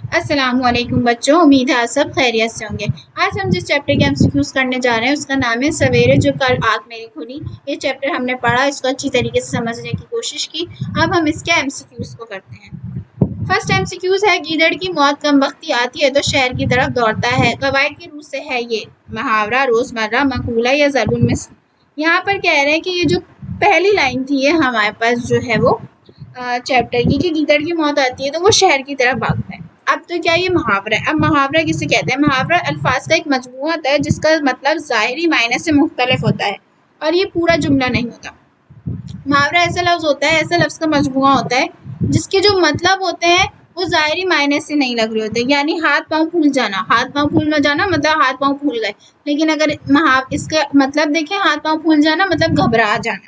अस्सलामुअलैकुम बच्चों, उम्मीद है आप सब खैरियत से होंगे। आज हम जिस चैप्टर के एमसीक्यूज करने जा रहे हैं उसका नाम है सवेरे जो कल आँख मेरी खुली। ये चैप्टर हमने पढ़ा, इसको अच्छी तरीके से समझने की कोशिश की। अब हम इसके एमसीक्यूज को करते हैं। फर्स्ट एमसीक्यूज है, गीदड़ की मौत कमबख्ती आती है तो शहर की तरफ दौड़ता है। कवायद की रूह से है ये मुहावरा, रोजमर्रा, मकूला या ज़रूर मिसल। यहाँ पर कह रहे हैं कि ये जो पहली लाइन थी ये हमारे पास जो है वो चैप्टर की, कि गीदड़ की मौत आती है तो वो शहर की तरफ भागता है। अब तो क्या ये मुहावरा है। अब मुहावरा किसे कहते हैं? मुहावरा अल्फाज का एक मजमूआ होता है जिसका मतलब ज़ाहिरी मायने से मुख्तलिफ होता है और ये पूरा जुमला नहीं होता। मुहावरा ऐसा लफ्ज़ होता है, ऐसा लफ्ज़ का मजमूआ होता है जिसके जो मतलब होते हैं वो ज़ाहिरी मायने से नहीं लग रहे होते। यानी हाथ पाँव फूल जाना, हाथ पाँव फूल न जाना मतलब हाथ पाँव फूल गए। लेकिन अगर इसका मतलब देखें, हाथ पाँव फूल जाना मतलब घबरा जाना,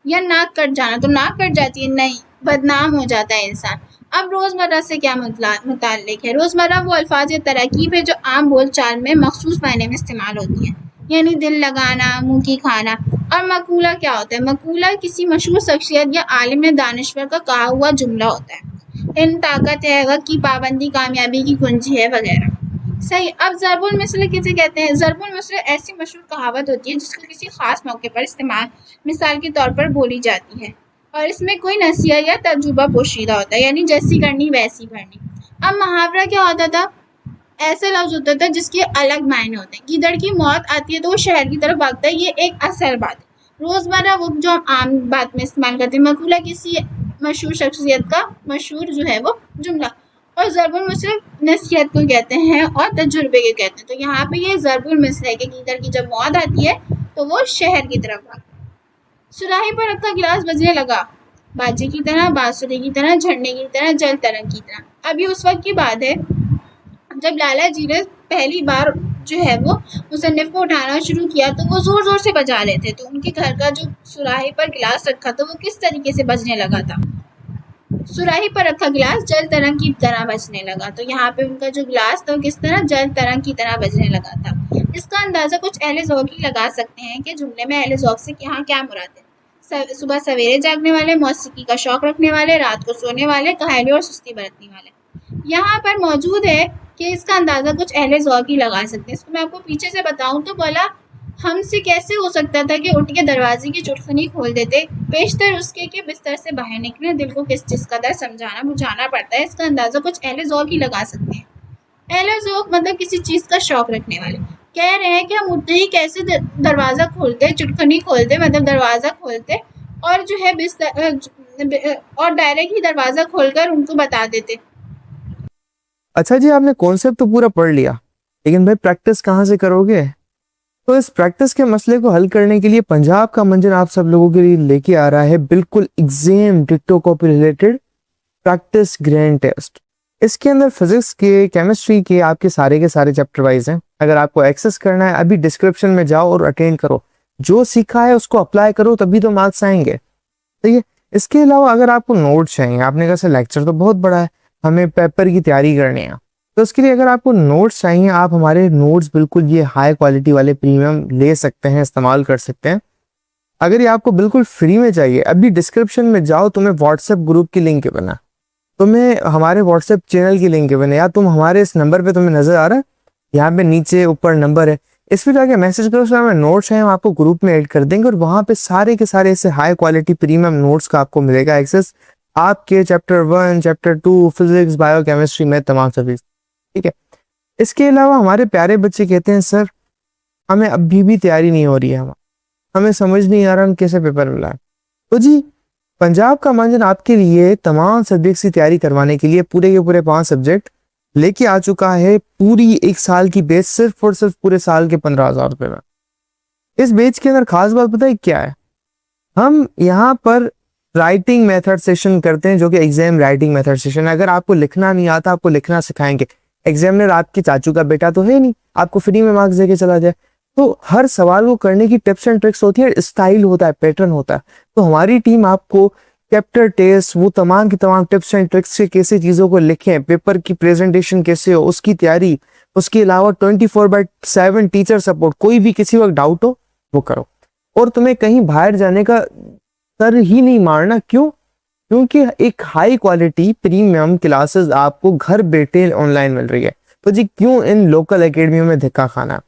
या नाक कट जाना तो नाक कट जाती है, नहीं, बदनाम हो जाता है इंसान। अब रोज़मर्रा से क्या मुताल्लिक है? रोज़मर्रा वो अल्फाज या तरकीब है जो आम बोलचाल में मखसूस मायने में इस्तेमाल होती हैं, यानी दिल लगाना, मुँह की खाना। और मकूला क्या होता है? मकूला किसी मशहूर शख्सियत या आलिम या दानिश्वर का कहा हुआ जुमला होता है। इन ताकत है, वक्त की पाबंदी कामयाबी की कुंजी है वगैरह। सही। अब ज़रबुल मिसल किसे कहते हैं? ज़रबुल मिसल ऐसी मशहूर कहावत होती है जिसको किसी खास मौके पर मिसाल के तौर पर बोली जाती है और इसमें कोई नसीहत या तजुर्बा पोशीदा होता है, यानी जैसी करनी वैसी भरनी। अब मुहावरा क्या होता था? ऐसा लफ्ज होता था जिसके अलग मायने होते हैं। गीदड़ की मौत आती है तो वो शहर की तरफ भागता है, ये एक असल बात है। रोज़मर्रा वो जो हम आम बात में इस्तेमाल करते हैं। मकूला किसी मशहूर शख्सियत का मशहूर जो है वो जुमला। और ज़रबुल मिसल नसीहत को कहते हैं और तजुर्बे के कहते हैं। तो यहाँ पे ये ज़रबुल मिसल है कि गीदड़ की जब मौत आती है तो वो शहर की तरफ भागता है। सुराही पर रखा गिलास बजने लगा, बाजे की तरह, बांसुरी की तरह, झंडे की तरह, जल तरंग की तरह। अभी उस वक्त की बात है जब लाला जी ने पहली बार जो है वो मुसन्निफ को उठाना शुरू किया तो वो जोर जोर से बजा रहे थे। तो उनके घर का जो सुराही पर गिलास रखा था वो किस तरीके से बजने लगा था? सुराही पर रखा गिलास जल तरंग की तरह बजने लगा। तो यहाँ पे उनका जो गिलास था वो किस तरह? जल तरंग की तरह बजने लगा था। इसका अंदाजा कुछ अहले ज़ौक़ ही लगा सकते हैं कि जुमले में अहले ज़ौक़ से यहाँ क्या मुराद है। सुबह सवेरे जागने वाले, मौसीकी का शौक रखने वाले, रात को सोने वाले, काहली और सुस्ती बरतने वाले। यहाँ पर मौजूद है कि इसका अंदाजा कुछ अहले ज़ौक़ ही लगा सकते हैं। इसको मैं आपको पीछे से बताऊं तो बोला, हमसे कैसे हो सकता था कि उठ के दरवाजे की चुटकुनी खोल देते, पेशतर उसके कि बिस्तर से बाहर निकले, दिल को किस चीज़ कदर समझाना बुझाना पड़ता है। इसका अंदाजा कुछ अहले ज़ौक़ ही लगा सकते हैं। अहले ज़ौक़ मतलब किसी चीज़ का शौक रखने वाले। कह रहे हैं कि हम उठते ही कैसे दरवाज़ा खोलते, चुटकुनी खोलते मतलब दरवाज़ा खोलते और जो है बिस्तर और डायरेक्ट ही दरवाज़ा खोलकर उनको बता देते। अच्छा जी, आपने कॉन्सेप्ट तो पूरा पढ़ लिया, लेकिन भाई प्रैक्टिस कहाँ से करोगे? तो इस प्रैक्टिस के मसले को हल करने के लिए पंजाब का मंजर आप सब लोगों के लिए लेके आ रहा है बिल्कुल एग्जाम डिक्टो copy related practice grand test. इसके अंदर फिजिक्स के, केमिस्ट्री के आपके सारे के सारे चैप्टर वाइज हैं। अगर आपको एक्सेस करना है अभी डिस्क्रिप्शन में जाओ और अटेंड करो, जो सीखा है उसको अप्लाई करो, तभी तो मार्क्स आएंगे। ठीक है। इसके अलावा अगर आपको नोट्स चाहिए, आपने कहा सर लेक्चर तो बहुत बड़ा है, हमें पेपर की तैयारी करनी है, तो उसके लिए अगर आपको नोट्स चाहिए आप हमारे नोट्स बिल्कुल ये हाई क्वालिटी वाले प्रीमियम ले सकते हैं, इस्तेमाल कर सकते हैं। अगर ये आपको बिल्कुल फ्री में चाहिए, अभी डिस्क्रिप्शन में जाओ, तुम्हें व्हाट्सएप ग्रुप की लिंक बना, तुम्हें हमारे व्हाट्सएप चैनल की लिंक बने, या तुम हमारे इस नंबर पे तुम्हें नजर आ रहा है, यहाँ पे नीचे ऊपर नंबर है, इस पर जाके मैसेज करो, उसमें हमें नोट्स हैं, हम आपको ग्रुप में ऐड कर देंगे और वहां पे सारे के सारे ऐसे हाई क्वालिटी प्रीमियम नोट्स का आपको मिलेगा एक्सेस, आपके chapter 1, chapter 2, physics, bio chemistry में तमाम सभी। ठीक है। इसके अलावा हमारे प्यारे बच्चे कहते हैं सर हमें अभी भी तैयारी नहीं हो रही है, हमें समझ नहीं आ रहा हम कैसे पेपर मिला है। तो जी पंजाब का मंजन आपके लिए तमाम सब्जेक्ट्स की तैयारी करवाने के लिए पूरे के पूरे 5 सब्जेक्ट लेके आ चुका है, पूरी 1 साल की बेच सिर्फ और सिर्फ पूरे साल के 15,000 रुपए में। इस बेच के अंदर खास बात पता है क्या है? हम यहाँ पर राइटिंग मेथड सेशन करते हैं, जो कि एग्जाम राइटिंग मेथड सेशन है। अगर आपको लिखना नहीं आता, आपको लिखना सिखाएंगे। एग्जामिनर आपके चाचू का बेटा तो है नहीं, आपको फ्री में मार्क्स देके चला जाए। तो हर सवाल को करने की टिप्स एंड ट्रिक्स होती है, स्टाइल होता है, पैटर्न होता है। तो हमारी टीम आपको चैप्टर टेस्ट, वो तमाम की तमाम टिप्स एंड ट्रिक्स से कैसे चीजों को लिखें, पेपर की प्रेजेंटेशन कैसे हो, उसकी तैयारी, उसके अलावा 24/7 टीचर सपोर्ट, कोई भी किसी वक्त डाउट हो वो करो। और तुम्हें कहीं बाहर जाने का सर ही नहीं मारना। क्यों? क्योंकि एक हाई क्वालिटी प्रीमियम क्लासेस आपको घर बैठे ऑनलाइन मिल रही है। तो जी क्यों इन लोकल एकेडमियों में धक्का खाना।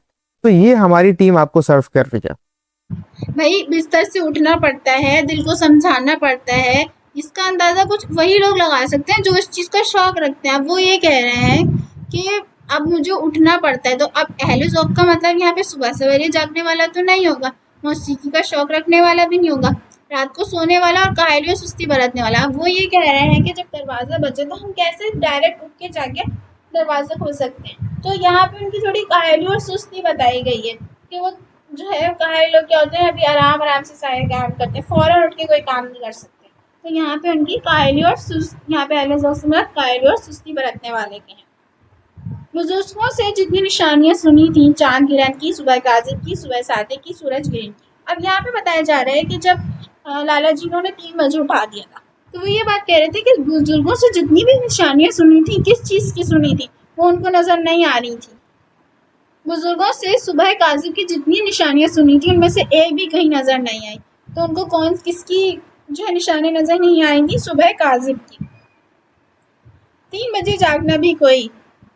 तो ये हमारी टीम आपको सर्व कर रही है। भाई बिस्तर से उठना पड़ता है, दिल को समझाना पड़ता है, इसका अंदाजा कुछ वही लोग लगा सकते हैं जो इस चीज का शौक रखते हैं। अब वो ये कह रहे हैं कि अब मुझे उठना पड़ता है, तो अब अहले ज़ौक़ का मतलब यहाँ पे सुबह सवेरे जागने वाला तो नहीं होगा, मौसीकी का शौक रखने वाला भी नहीं होगा, रात को सोने वाला और काहली और सुस्ती बरतने वाला। अब वो ये कह रहे हैं कि जब दरवाज़ा बजे तो हम कैसे डायरेक्ट उठ के जाके दरवाज़ा खोल सकते हैं। तो यहाँ पे उनकी थोड़ी काहली और सुस्ती बताई गई है कि वो जो है काहली लोग क्या होते हैं, अभी आराम आराम से सारे काम करते हैं, फ़ौरन उठ के कोई काम नहीं कर सकते। तो यहाँ पे उनकी काहली और यहाँ पे अहले ज़ौक़ से मतलब काहली और सुस्ती बरतने वाले के हैं। बुजुर्गों से जितनी निशानियां सुनी थी, चांद गिरन की, सुबह काज़िब की, सुबह सादिक की, सूरज गिरन की। अब यहाँ पे बताया जा रहा है कि जब लाला जी ने 3 बजे उठा दिया था, तो वो ये बात कह रहे थे कि बुजुर्गों से जितनी भी निशानियां सुनी थी, किस चीज़ की सुनी थी, वो उनको नज़र नहीं आ रही थी। बुजुर्गों से सुबह काज़िब की जितनी निशानियां सुनी थी, उनमें से एक भी कहीं नज़र नहीं आई। तो उनको किसकी जो है निशानी नज़र नहीं आई थी? सुबह काज़िब की। 3 बजे जागना भी कोई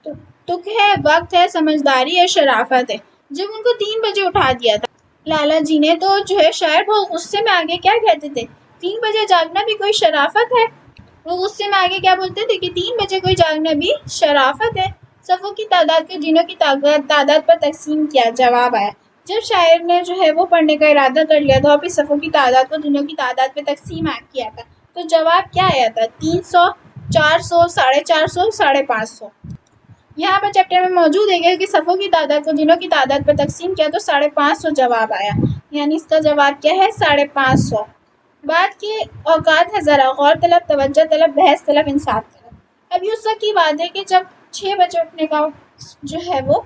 तुक है, वक्त है, समझदारी है, शराफत है। जब उनको 3 बजे उठा दिया था लाला जी ने, तो जो है शायर बहुत गुस्से में आगे क्या कहते थे, 3 बजे जागना भी कोई शराफत है। वो गुस्से में आगे क्या बोलते थे कि 3 बजे कोई जागना भी शराफत है। सफ़ों की तादाद को दिनों की तादाद पर तकसीम किया, जवाब आया। जब शायर ने जो है वो पढ़ने का इरादा कर लिया था और फिर सफ़ों की तादाद को दिनों की तादाद पर तकसीम किया था, तो जवाब क्या आया था? 300, 400, 450, 550। यहाँ पर चैप्टर में मौजूद है कि सफ़ों की तादाद को दिनों की तादाद पर तकसीम किया तो 550 जवाब आया, यानी इसका जवाब क्या है? 550। बात की औकात है ज़रा गौर तलब, तवज्जो तलब, बहस तलब, इंसाफ तलब। अभी उस वक्त की बात है कि जब 6 बजे उठने का जो है वो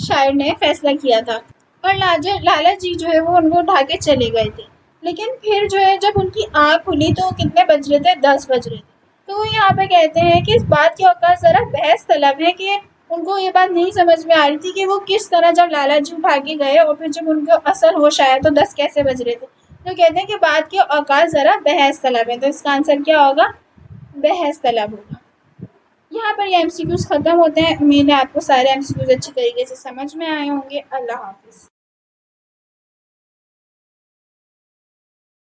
शायर ने फैसला किया था और लाला जी जो है वो उनको उठा के चले गए थे। लेकिन फिर जो है जब उनकी आँख खुली तो कितने बज रहे थे? 10 बज रहे थे। तो वो यहाँ पे कहते हैं कि इस बात की औकात ज़रा बहस तलब है कि उनको ये बात नहीं समझ में आ रही थी कि वो किस तरह जब लाला जी उठा के गए और फिर जब उनको असल होश आया तो 10 कैसे बज रहे थे। तो कहते हैं कि बात की औकात ज़रा बहस तलब है। तो इसका आंसर क्या होगा? बहस तलब होगा। यहाँ पर ये MCQs ख़त्म होते हैं। उम्मीद है आपको सारे MCQs अच्छी तरीके से समझ में आए होंगे। अल्लाह हाफ़िज़।